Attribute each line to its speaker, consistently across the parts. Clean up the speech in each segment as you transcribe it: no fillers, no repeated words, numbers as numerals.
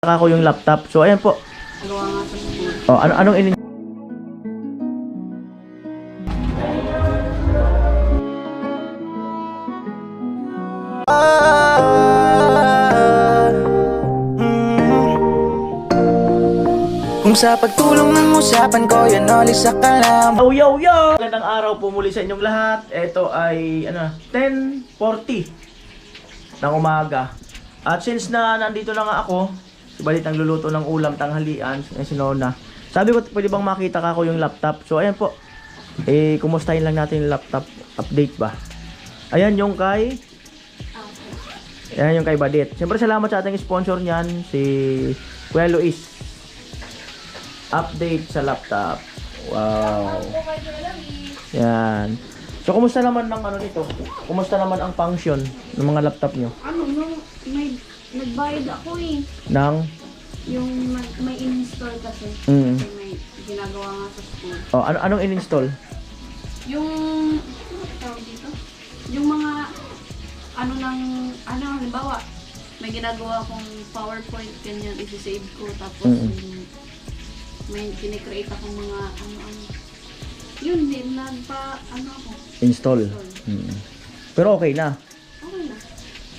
Speaker 1: Ako yung laptop. So ayan po.
Speaker 2: Gawa nga sa school.
Speaker 1: Oh, anong ini
Speaker 3: Kung sa pagtulong ng usapan ko, yan ulit sa kalam.
Speaker 1: Yo! Magandang araw po muli sa inyong lahat. Ito ay 10:40 ng umaga. At since na nandito na nga ako, si Balit ang luluto ng ulam tanghalian, si Nona. Sabi ko, pwede bang makita ka ko yung laptop? So ayan po. Kumustahin lang natin yung laptop update ba. Ayan yung kay Badit. Siyempre salamat sa ating sponsor niyan, si Kuya Luis. Update sa laptop. Wow. Yan. So, kumusta naman ang nito? Kumusta naman ang function ng mga laptop nyo?
Speaker 2: May nagbayad ako eh.
Speaker 1: Nang?
Speaker 2: Yung may in-install kasi.
Speaker 1: Mm.
Speaker 2: Kasi may ginagawa nga sa school.
Speaker 1: Oh, anong in-install?
Speaker 2: Yung, tawag dito? Yung mga, halimbawa, may ginagawa akong PowerPoint, ganyan, isi-save ko. Tapos, may kinikreate akong mga, yun, ako.
Speaker 1: Install. Pero okay na.
Speaker 2: Okay na.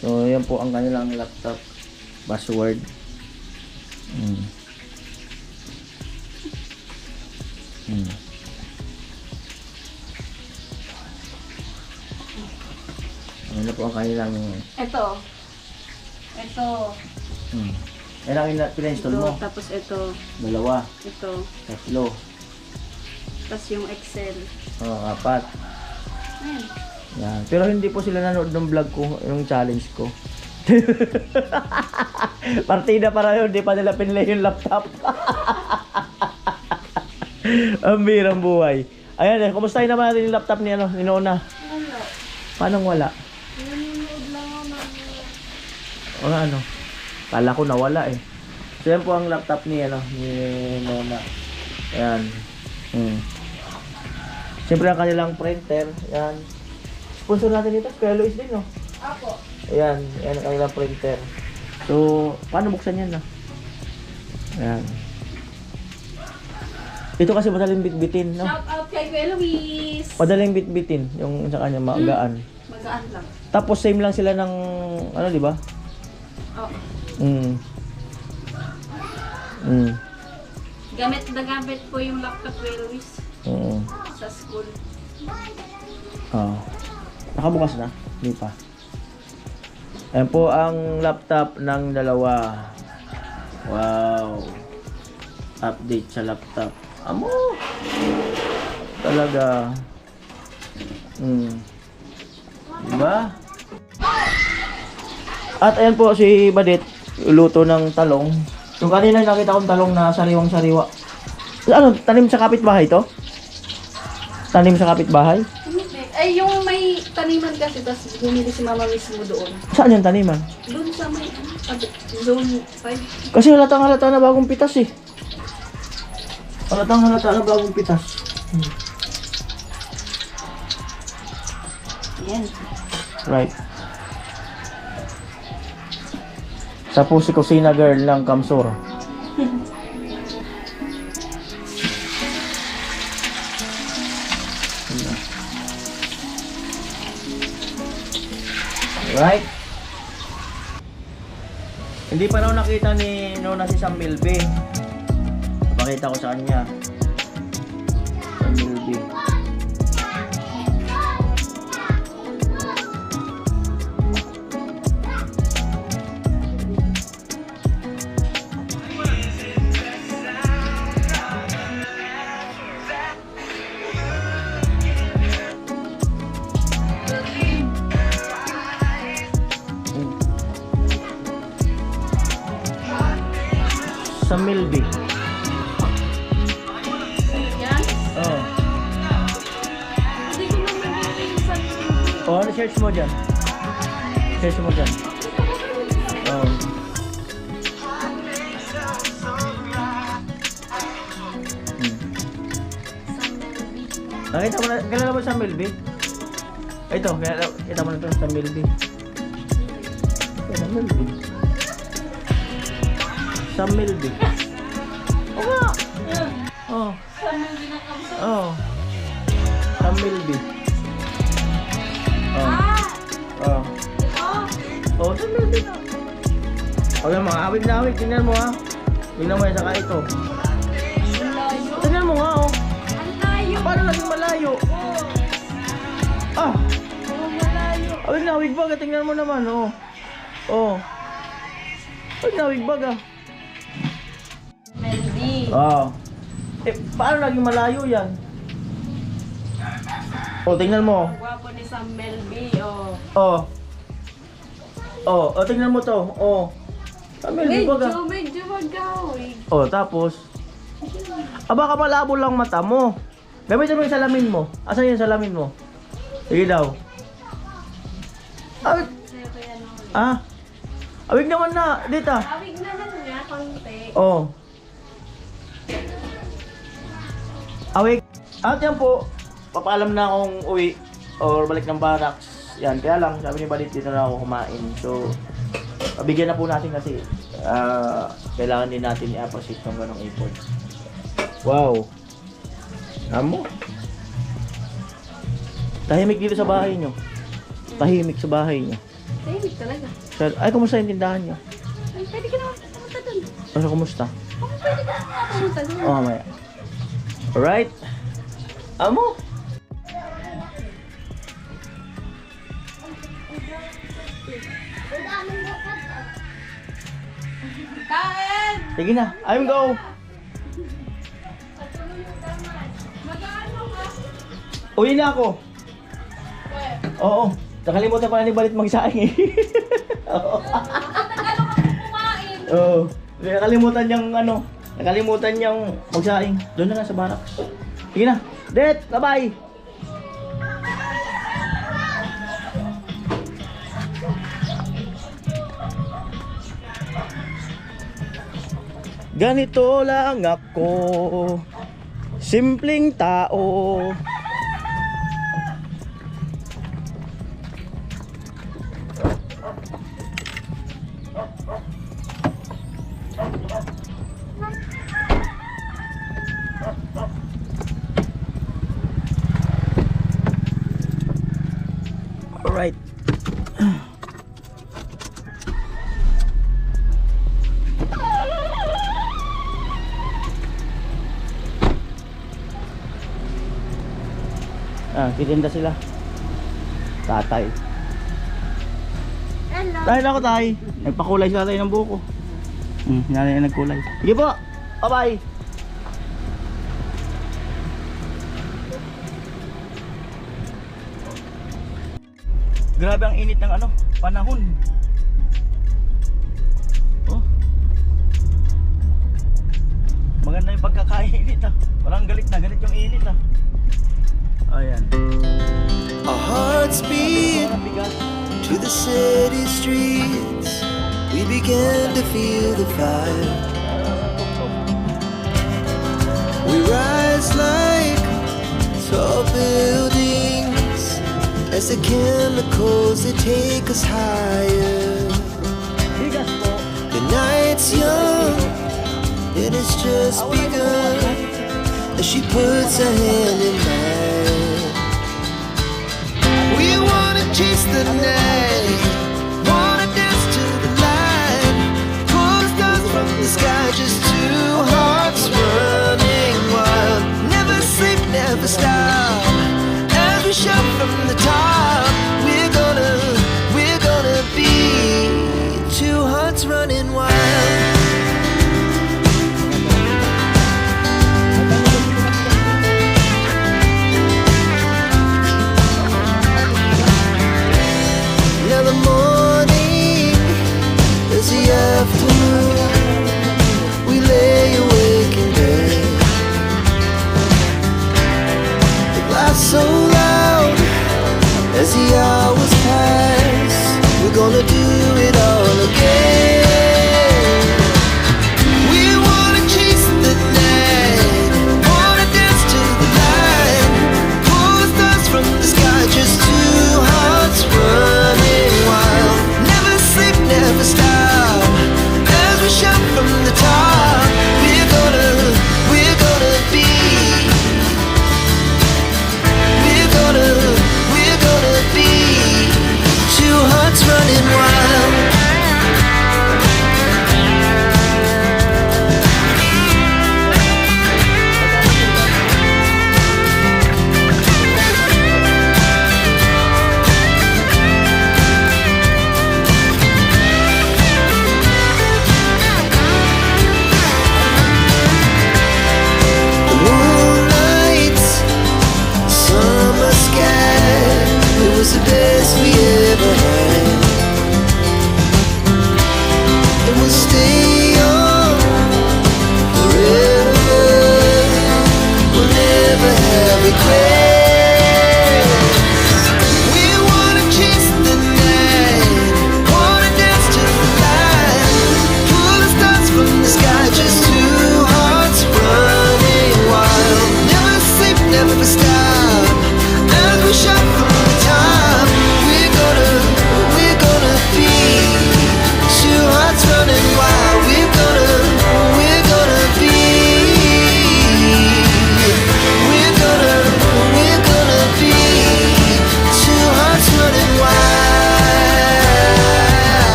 Speaker 1: So, yan po ang kanilang laptop password. Ano po ang kanilang
Speaker 2: Ito.
Speaker 1: Kailangan pina-install mo?
Speaker 2: Tapos ito.
Speaker 1: Dalawa,
Speaker 2: Ito.
Speaker 1: tatlo,
Speaker 2: Tapos yung Excel.
Speaker 1: apat.
Speaker 2: Ayan.
Speaker 1: Yan. Pero hindi po sila nanood ng vlog ko, yung challenge ko. Partida para yun, di pa nila pinlay yung laptop. Ang birang buhay. Ayan, kumustahin naman natin yung laptop ni Nona?
Speaker 2: Wala.
Speaker 1: Paano wala?
Speaker 2: Nanonood lang ako ng
Speaker 1: Kala ko nawala eh. So yan po ang laptop ni Nona. Ayan. Siyempre ang kanilang printer. Ayan. Sponsor natin ito, Kuya Luis din, no?
Speaker 2: Apo.
Speaker 1: Ayan ang kanilang printer. So, paano buksan yan, no? Ayan. Ito kasi madaling bitbitin, no?
Speaker 2: Shout out kay Kuya Luis.
Speaker 1: Madaling bitbitin, yung sa kanya magaan.
Speaker 2: Magaan lang.
Speaker 1: Tapos same lang sila ng, di ba?
Speaker 2: Oo. Gamit na gamit po yung laptop Kuya Luis sa school.
Speaker 1: Nakabukas na? Hindi pa. Ayan po ang laptop ng dalawa. Wow. Update sa laptop. Amo! Talaga. Diba? At ayan po si Badit, luto ng talong. Yung kanina nakita kong talong na sariwang-sariwa. Ano, tanim sa kapitbahay to? Tanim sa kapitbahay?
Speaker 2: Ay, yung may taniman kasi, tapos bumili si mama mismo doon.
Speaker 1: Saan yung taniman?
Speaker 2: Doon sa may, zone 5.
Speaker 1: Kasi halatang-halata na bagong pitas eh. Halatang-halata na bagong pitas.
Speaker 2: Yan.
Speaker 1: Right. Sa po si Kusina Girl ng Kamsur. Right? Hindi pa raw nakita ni Nona si Sam Milby. Pakita ko sa kanya. Sam Milby. Sa Milby.
Speaker 2: Yan.
Speaker 1: Oh.
Speaker 2: Hindi ko naman nilisan.
Speaker 1: Oh, ano search mo dyan? Search mo dyan. Oh. Nakita mo na, kilala mo sa Milby? Ito, kita mo na ito sa Milby. Sa Milby. Sam Melby. Oo nga. Oh. Oh. Sam Melby. Oh. Oh. Oh, Sam Melby na. O yan mga awig na awig. Tingnan mo ha. Tingnan mo yan saka ito. Tingnan mo nga oh. Paano naging malayo? Ah! Awig na awig baga. Tingnan mo naman oh. Oh. Awig na awig baga.
Speaker 2: Melody.
Speaker 1: Oh. Eh, paano naging malayo yan? Oh, tingnan mo.
Speaker 2: Gwapo ni Sam Melby, oh.
Speaker 1: Oh. Oh, tingnan mo to. Oh. Melby baga.
Speaker 2: Medyo magawig.
Speaker 1: Oh, tapos baka malabo lang mata mo. Gamitin mo yung salamin mo. Asan yung salamin mo? Sige daw. Awig. Ah? Awig naman na. Dito.
Speaker 2: Awig naman nga, konti.
Speaker 1: Oh. Awig. At yan po. Papaalam na akong uwi. Or balik ng barracks. Yan. Kaya lang, sabi ni Balit dito na ako kumain. So, pabigyan na po natin kasi kailangan din natin i-appreciate ng ganong effort. Wow. Amo. Tahimik dito sa bahay nyo. Tahimik sa bahay nyo.
Speaker 2: Tahimik talaga.
Speaker 1: Ay, kumusta yung tindahan nyo?
Speaker 2: Ay, pwede ka naman pumunta dun.
Speaker 1: Ano, kumusta?
Speaker 2: Oh, pwede ka naman pumunta dun.
Speaker 1: Oh, mamaya. Alright. Amo.
Speaker 2: Kain!
Speaker 1: Sige na. I'm go.
Speaker 2: Mag-ano ka?
Speaker 1: Uwi na ako. Oo. Nakalimutan pala ni Balit magsaing eh. Oo.
Speaker 2: Tagal ako kumain.
Speaker 1: Oo. Nakalimutan niyang nakalimutan niyang magsaing. Doon na lang sa barracks. Sige na. Det, bye-bye. Ganito lang ako, simpleng tao. Alright. Titinda sila. Tatay.
Speaker 2: Hello.
Speaker 1: Dahil ako tay. Nagpakulay sa tatay ng buko. Nanay na nagkulay. Sige po. Bye-bye. Grabe ang init ng panahon. Oh. Maganda yung pagkakainit ah. Parang galit na galit yung init ah. Ayan.
Speaker 3: Our hearts beat
Speaker 1: Ang bigat.
Speaker 3: to the city streets. We began to feel the fire. We rise like tall buildings as the chemicals that take us higher.
Speaker 1: Bigas po.
Speaker 3: The night's young, it has just begun as she puts her hand in mine. We wanna chase the night, wanna dance to the light, pull the stars from the sky, just two hearts running wild. Never sleep, never stop, as we shout from the top. We're gonna be two hearts running wild.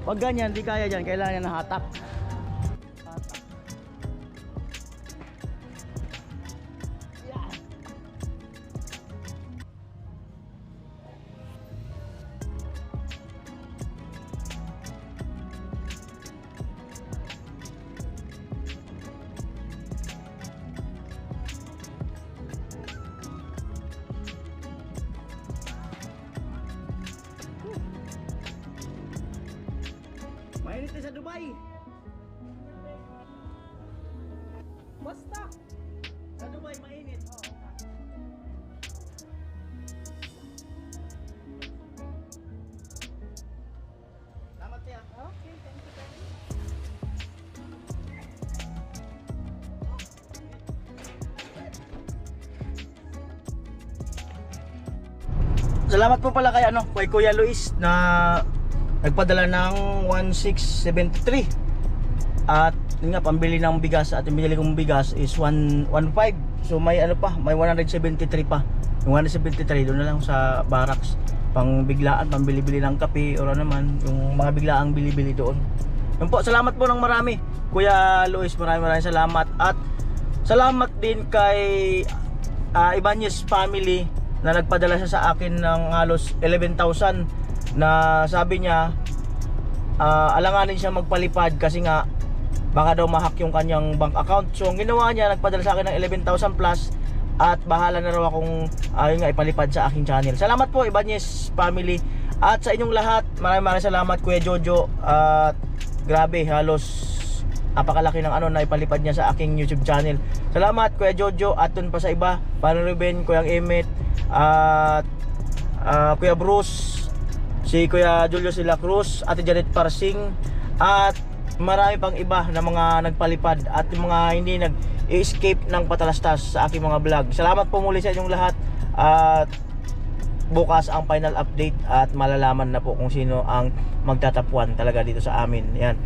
Speaker 1: Pag ganyan, di kaya dyan, kailangan niya ng hatak. Mainit na sa Dubai. Basta. Sa Dubai mainit. Salamat siya.
Speaker 2: Okay, thank you very much.
Speaker 1: Salamat po pala kay kay Kuya Luis na nagpadala ng 1673. At yun nga, pambili ng bigas. At yung binili kong bigas is 115. So may may 173 pa. Yung 173 doon na lang sa barracks, pang biglaan, pambili-bili ng kape o naman yung mga biglaang bili-bili doon. Yun po, salamat po ng marami Kuya Luis, maraming salamat. At salamat din kay Ibanez family na nagpadala siya sa akin ng halos 11,000 na sabi niya alanganin siya magpalipad kasi nga baka daw ma-hack yung kanyang bank account. So ang ginawa niya, nagpadala sa akin ng 11,000 plus at bahala na raw akong yun nga, ipalipad sa aking channel. Salamat po Ibanez family at sa inyong lahat. Maraming salamat Kuya Jojo. At grabe, halos napakalaki ng na ipalipad niya sa aking YouTube channel. Salamat Kuya Jojo. At dun pa sa iba, Paano Ruben, Kuya Emmet, at Kuya Bruce, si Kuya Julio Sila Cruz, Ate Janet Parsing, at marami pang iba na mga nagpalipad at yung mga hindi nag-escape ng patalastas sa aking mga vlog. Salamat po muli sa inyong lahat. At bukas ang final update at malalaman na po kung sino ang magtatapuan talaga dito sa amin. Yan.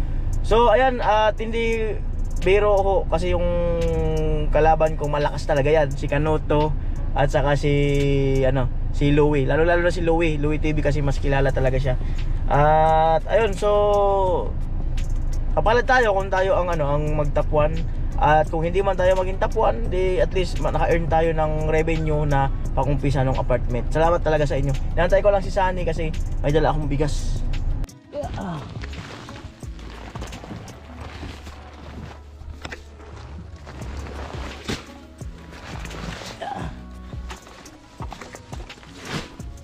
Speaker 1: So ayan, at hindi biro ho kasi yung kalaban kong malakas talaga yan, si Kanoto at saka si Louie. Lalo na si Louie TV kasi mas kilala talaga siya. At ayun, so kapalit tayo kung tayo ang ang magtapuan. At kung hindi man tayo maging tapuan, di at least naka-earn tayo ng revenue na pangumpisa ng apartment. Salamat talaga sa inyo. Nantay ko lang si Sunny kasi may dala akong bigas.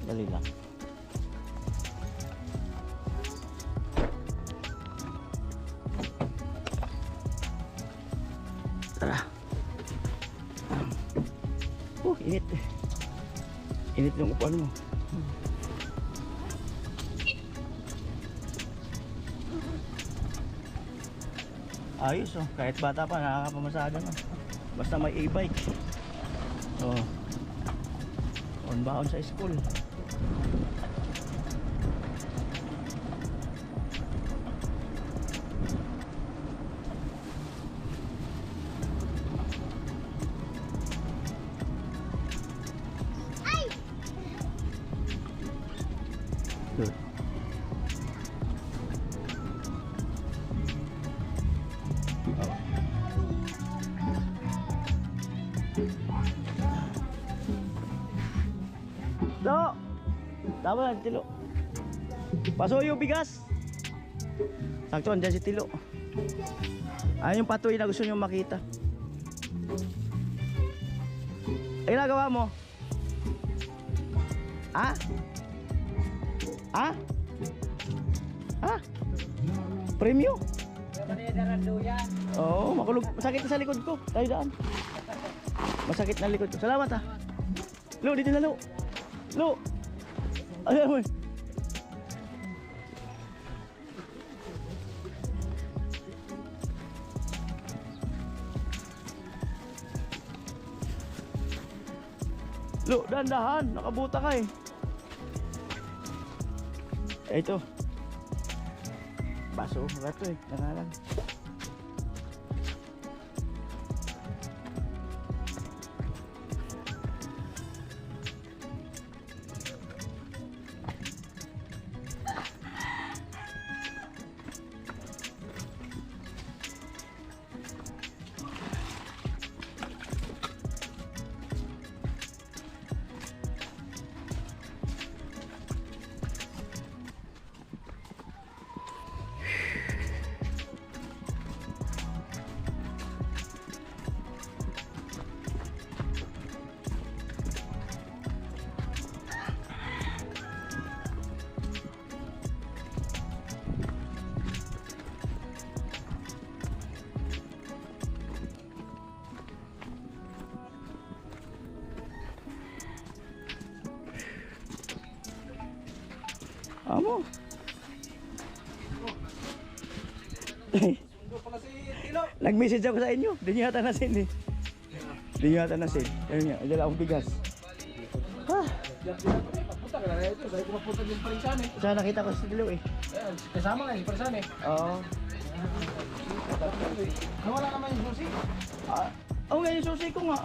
Speaker 1: Dali lang. Tara. Init. Init ng upuan mo. Ayos kahit bata pa nakakapamasada na. Basta may e-bike. On baon sa school. Good. Do. Tama lang, Tilo. Pasuyo bigas. Sakto, andyan si Tilo. Ayun yung patuloy na gusto nyo makita. Ay, ginagawa mo? Ha? Ha? Ha? Premyo? Oo, makulog. Masakit na sa likod ko. Tayo daan. Masakit na likod ko. Salamat ha. Lo, dito na lo. Lo. Ayan mo. Lo, dahan-dahan. Nakabuta ka eh. Ito. Baso. Rato eh. Nangalan. Amo. Nag-message ako sa inyo. Di nyo yata nasin eh. Di nyo yata nasin. Ayun nga, dala akong bigas. Ha? Saan nakita ko si Dilaw eh.
Speaker 4: Kasama nga, parisan eh.
Speaker 1: Oo.
Speaker 4: Nawala naman yung susi.
Speaker 1: Oo nga yung susi ko nga.